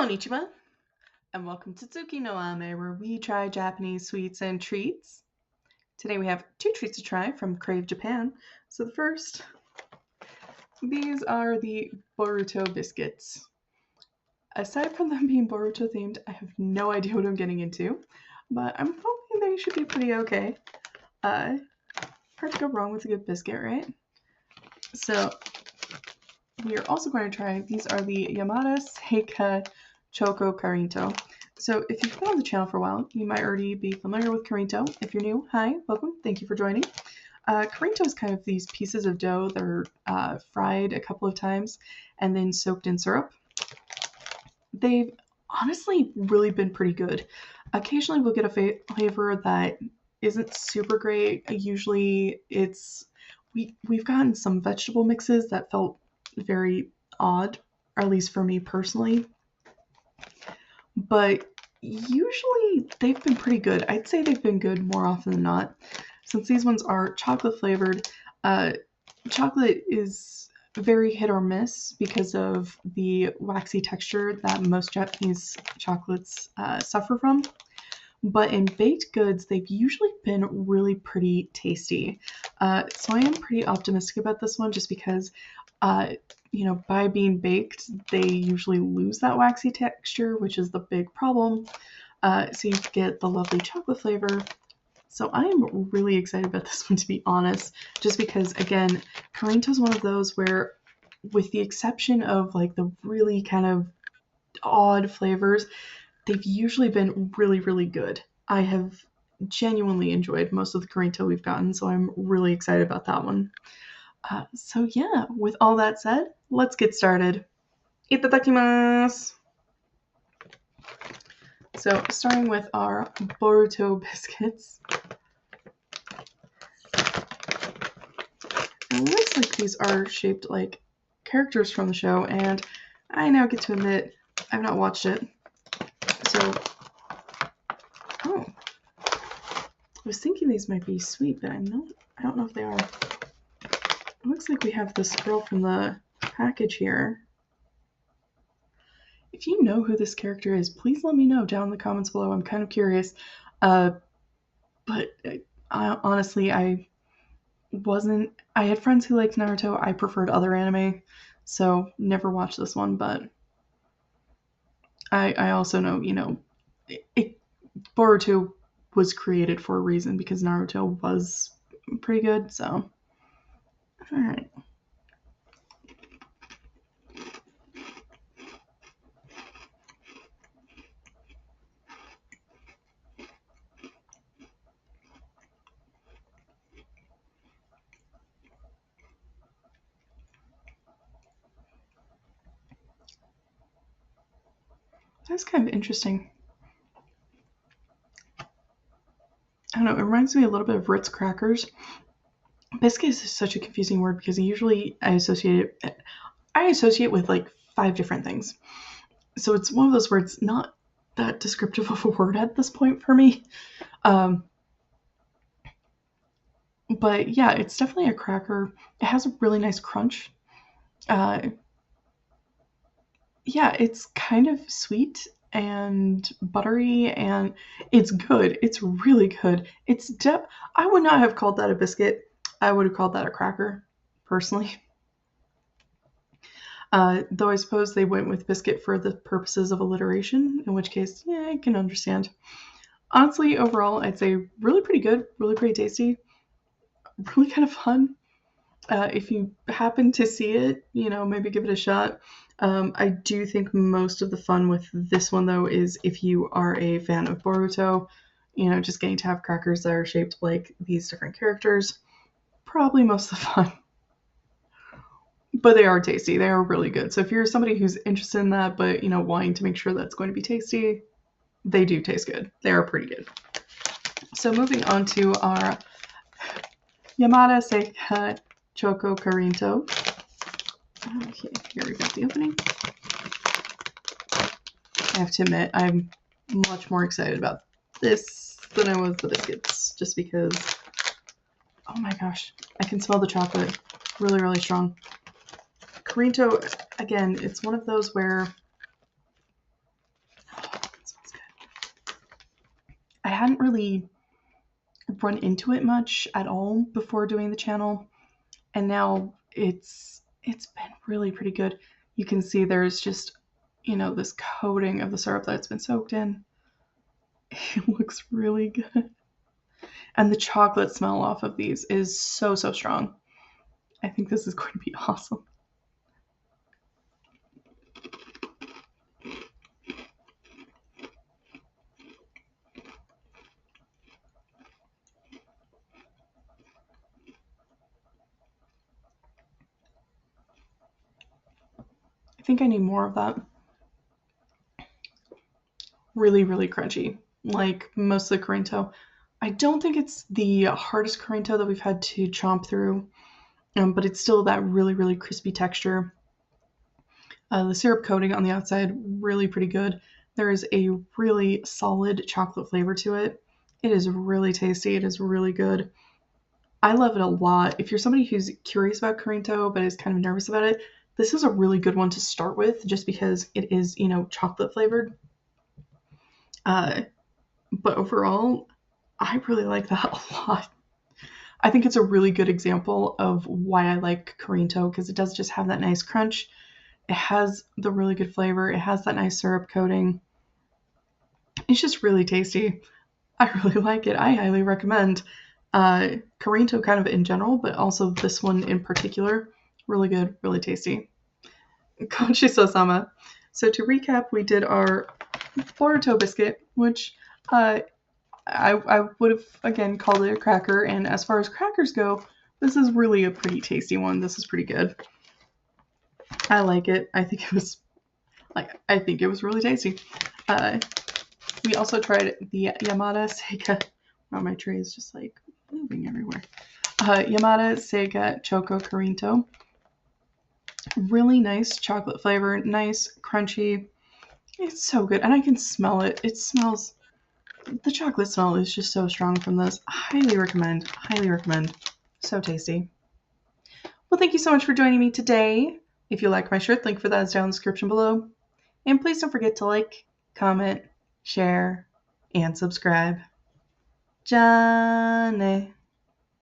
Konnichiwa, and welcome to Tsuki no Ame, where we try Japanese sweets and treats. Today we have two treats to try from Crave Japan. So the first, these are the Boruto biscuits. Aside from them being Boruto themed, I have no idea what I'm getting into, but I'm hoping they should be pretty okay. Hard to go wrong with a good biscuit, right? So we are also going to try, these are the Yamada Seika Choco Karinto. So if you've been on the channel for a while, you might already be familiar with Karinto. If you're new, hi, welcome, thank you for joining. Karinto is kind of these pieces of dough that are fried a couple of times and then soaked in syrup. They've honestly really been pretty good. Occasionally we'll get a flavor that isn't super great. Usually we've gotten some vegetable mixes that felt very odd, or at least for me personally. But usually they've been pretty good. I'd say they've been good more often than not. Since these ones are chocolate flavored, chocolate is very hit or miss because of the waxy texture that most Japanese chocolates suffer from. But in baked goods, they've usually been really pretty tasty. So I am pretty optimistic about this one just because by being baked, they usually lose that waxy texture, which is the big problem. So you get the lovely chocolate flavor. So I am really excited about this one, to be honest, just because, again, Karinto is one of those where, with the exception of like the really kind of odd flavors, they've usually been really, really good. I have genuinely enjoyed most of the Karinto we've gotten, so I'm really excited about that one. So yeah, with all that said, let's get started. Itadakimasu! So starting with our Boruto biscuits. It looks like these are shaped like characters from the show, and I now get to admit I've not watched it. So, I was thinking these might be sweet, but I don't know if they are. It looks like we have this girl from the package here. If you know who this character is, please let me know down in the comments below. I'm kind of curious. But honestly, I had friends who liked Naruto. I preferred other anime, so never watched this one, but I also know, Boruto was created for a reason because Naruto was pretty good, so. Alright. That's kind of interesting. I don't know, it reminds me a little bit of Ritz crackers. Biscuit is such a confusing word because usually I associate with like 5 different things. So it's one of those words not that descriptive of a word at this point for me. But yeah, it's definitely a cracker. It has a really nice crunch. Yeah, it's kind of sweet and buttery, and it's good. It's really good. I would not have called that a biscuit. I would have called that a cracker, personally. Though I suppose they went with biscuit for the purposes of alliteration, in which case, yeah, I can understand. Honestly, overall, I'd say really pretty good, really pretty tasty, really kind of fun. If you happen to see it, maybe give it a shot. I do think most of the fun with this one, though, is if you are a fan of Boruto, just getting to have crackers that are shaped like these different characters. Probably most of the fun. But they are tasty. They are really good. So if you're somebody who's interested in that, but, wanting to make sure that's going to be tasty, they do taste good. They are pretty good. So moving on to our Yamada Seika Choco Karinto. Okay, here we got the opening. I have to admit, I'm much more excited about this than I was the biscuits, just because, oh my gosh, I can smell the chocolate really, really strong. Karinto, again, it's one of those where hadn't really run into it much at all before doing the channel, and now it's been really pretty good. You can see there's just, this coating of the syrup that's been soaked in. It looks really good. And the chocolate smell off of these is so, so strong. I think this is going to be awesome. I think I need more of that. Really, really crunchy, like most of the Karinto. I don't think it's the hardest Karinto that we've had to chomp through, but it's still that really, really crispy texture. The syrup coating on the outside, really pretty good. There is a really solid chocolate flavor to it. It is really tasty. It is really good. I love it a lot. If you're somebody who's curious about Karinto but is kind of nervous about it, this is a really good one to start with just because it is, chocolate flavored. But overall, I really like that a lot. I think it's a really good example of why I like Karinto, because it does just have that nice crunch. It has the really good flavor. It has that nice syrup coating. It's just really tasty. I really like it. I highly recommend Karinto kind of in general, but also this one in particular. Really good, really tasty. Konchiso-sama. So to recap, we did our Boruto biscuit, which I would have, again, called it a cracker. And as far as crackers go, this is really a pretty tasty one. This is pretty good. I like it. I think it was really tasty. We also tried the Yamada Seika. Oh, my tray is just like moving everywhere. Yamada Seika Choco Karinto. Really nice chocolate flavor, nice, crunchy. It's so good, and I can smell it. It smells, the chocolate smell is just so strong from this. Highly recommend, highly recommend. So tasty. Well, thank you so much for joining me today. If you like my shirt, link for that is down in the description below. And please don't forget to like, comment, share, and subscribe. Jane.